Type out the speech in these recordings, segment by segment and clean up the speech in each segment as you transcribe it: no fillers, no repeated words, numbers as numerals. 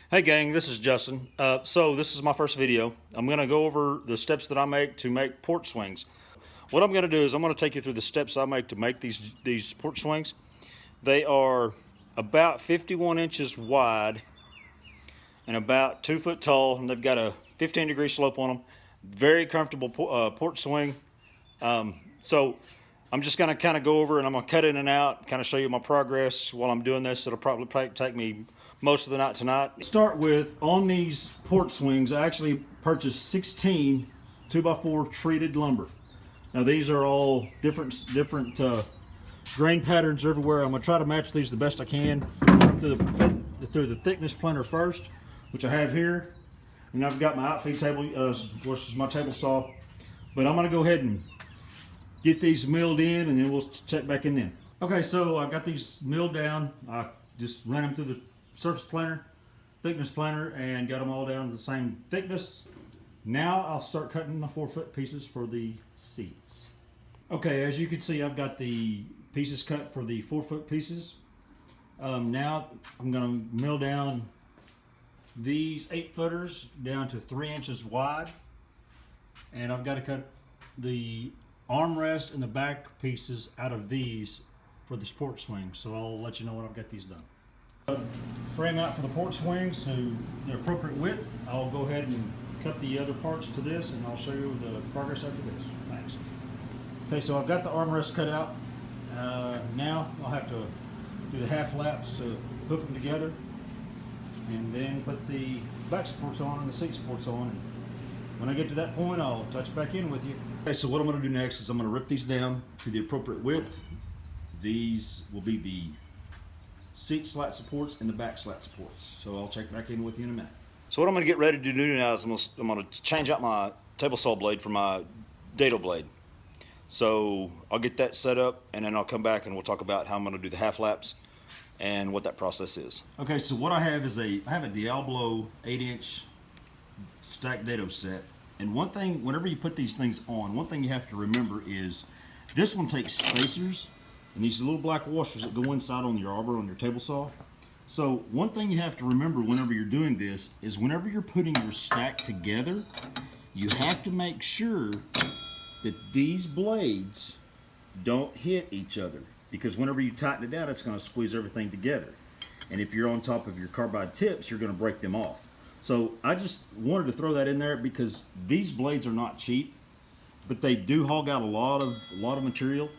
Hey gang, this is Justin. So this is my first video. I'm going to go over the steps that I make to make porch swings. What I'm going to do is I'm going to take you through the steps I make to make these porch swings. They are about 51 inches wide and about 2 foot tall, and they've got a 15-degree slope on them. Very comfortable porch swing. So I'm just going to kind of go over and I'm going to cut in and out, kind of show you my progress while I'm doing this. It'll probably take me most of the night tonight. Start with, on these porch swings, I actually purchased 16 2x4 treated lumber. Now these are all different grain patterns everywhere. I'm gonna try to match these the best I can through the thickness planner first, which I have here. And I've got my outfeed table, which is my table saw. But I'm gonna go ahead and get these milled in and then we'll check back in then. Okay, so I've got these milled down. I just ran them through the surface planner, thickness planner, and got them all down to the same thickness. Now I'll start cutting the 4-foot pieces for the seats. Okay, as you can see, I've got the pieces cut for the 4-foot pieces. Now I'm gonna mill down these 8-footers down to 3 inches wide, and I've got to cut the armrest and the back pieces out of these for this porch swing. So I'll let you know when I've got these done. Frame out for the porch swings to the appropriate width. I'll go ahead and cut the other parts to this, and I'll show you the progress after this. Thanks. Okay, so I've got the armrest cut out. Now I'll have to do the half laps to hook them together, and then put the back supports on and the seat supports on. And when I get to that point, I'll touch back in with you. Okay, so what I'm going to do next is I'm going to rip these down to the appropriate width. These will be the seat slat supports and the back slat supports. So I'll check back in with you in a minute. So what I'm going to get ready to do now is I'm going to change out my table saw blade for my dado blade. So I'll get that set up, and then I'll come back and we'll talk about how I'm going to do the half laps and what that process is. Okay, so what I have is I have a Diablo 8-inch stacked dado set. And one thing, whenever you put these things on, one thing you have to remember is this one takes spacers and these little black washers that go inside on your arbor on your table saw. So one thing you have to remember whenever you're doing this is whenever you're putting your stack together, you have to make sure that these blades don't hit each other, because whenever you tighten it down, it's going to squeeze everything together. And if you're on top of your carbide tips, you're going to break them off. So I just wanted to throw that in there because these blades are not cheap, but they do hog out a lot of material.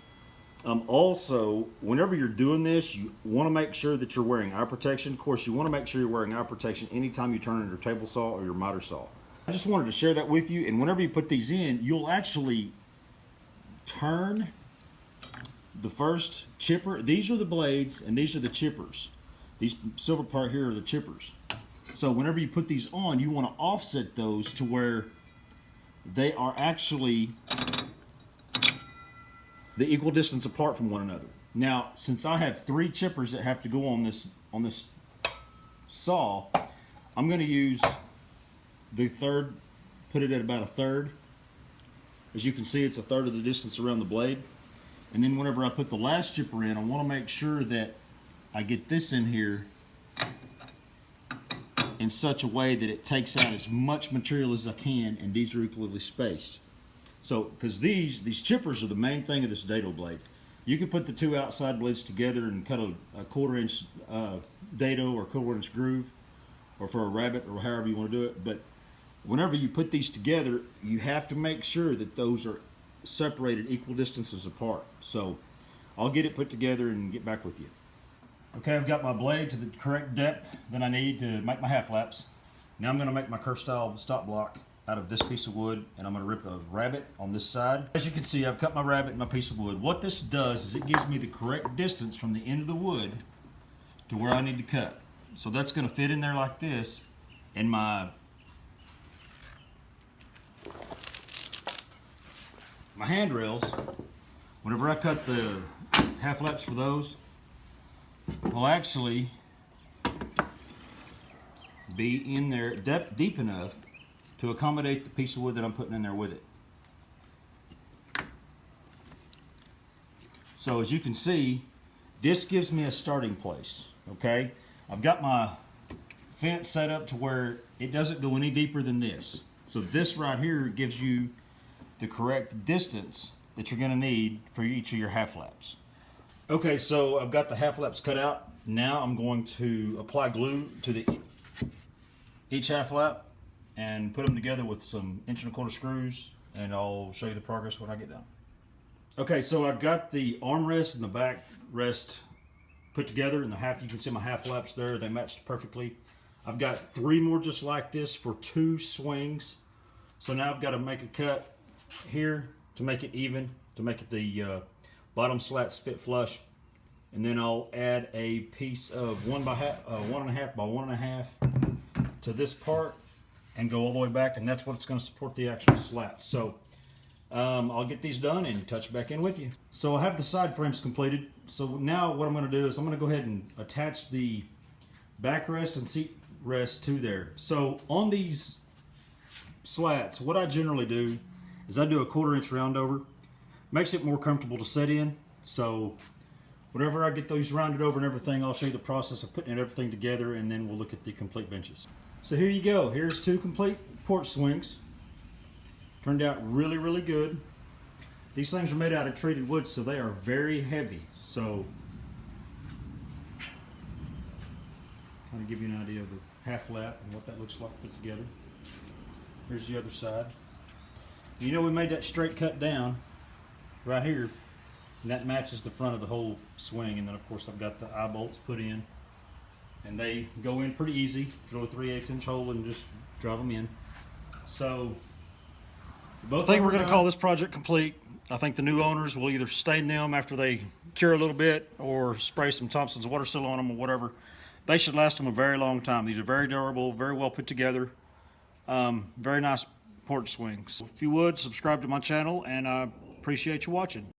Also, whenever you're doing this, you want to make sure that you're wearing eye protection. Of course, you want to make sure you're wearing eye protection anytime you turn on your table saw or your miter saw. I just wanted to share that with you, and whenever you put these in, you'll actually turn the first chipper. These are the blades and these are the chippers. These silver part here are the chippers. So whenever you put these on, you want to offset those to where they are actually the equal distance apart from one another. Now, since I have 3 chippers that have to go on this saw, I'm going to use the third, put it at about 1/3. As you can see, it's 1/3 of the distance around the blade. And then whenever I put the last chipper in, I want to make sure that I get this in here in such a way that it takes out as much material as I can, and these are equally spaced. So, because these chippers are the main thing of this dado blade. You can put the 2 outside blades together and cut a 1/4 inch dado or 1/4 inch groove, or for a rabbit, or however you want to do it. But whenever you put these together, you have to make sure that those are separated equal distances apart. So I'll get it put together and get back with you. Okay, I've got my blade to the correct depth that I need to make my half laps. Now I'm going to make my curve style stop block out of this piece of wood, and I'm going to rip a rabbet on this side. As you can see, I've cut my rabbet in my piece of wood. What this does is it gives me the correct distance from the end of the wood to where I need to cut. So that's going to fit in there like this, and my handrails, whenever I cut the half laps for those, will actually be in there deep enough to accommodate the piece of wood that I'm putting in there with it. So as you can see, this gives me a starting place, okay? I've got my fence set up to where it doesn't go any deeper than this. So this right here gives you the correct distance that you're going to need for each of your half laps. Okay, so I've got the half laps cut out. Now I'm going to apply glue to each half lap and put them together with some 1 1/4 screws, and I'll show you the progress when I get done. Okay, so I've got the armrest and the back rest put together, and you can see my half laps there. They matched perfectly. I've got 3 more just like this for 2 swings. So now I've got to make a cut here to make it even, to make it the bottom slats fit flush. And then I'll add a piece of 1.5 by 1.5 to this part and go all the way back, and that's what's going to support the actual slats. So I'll get these done and touch back in with you. So I have the side frames completed. So now what I'm going to do is I'm going to go ahead and attach the backrest and seat rest to there. So on these slats, what I generally do is I do a 1/4 inch round over. Makes it more comfortable to set in. So whenever I get those rounded over and everything, I'll show you the process of putting everything together, and then we'll look at the complete benches. So here you go. Here's 2 complete porch swings. Turned out really, really good. These things are made out of treated wood, so they are very heavy. So kind of give you an idea of the half lap and what that looks like put together. Here's the other side. You know, we made that straight cut down right here, and that matches the front of the whole swing. And then of course I've got the eye bolts put in, and they go in pretty easy. Drill a 3/8 inch hole and just drive them in. So I think we're going to call this project complete. I think the new owners will either stain them after they cure a little bit, or spray some Thompson's water seal on them, or whatever. They should last them a very long time. These are very durable, very well put together. Very nice porch swings. If you would, subscribe to my channel, and I appreciate you watching.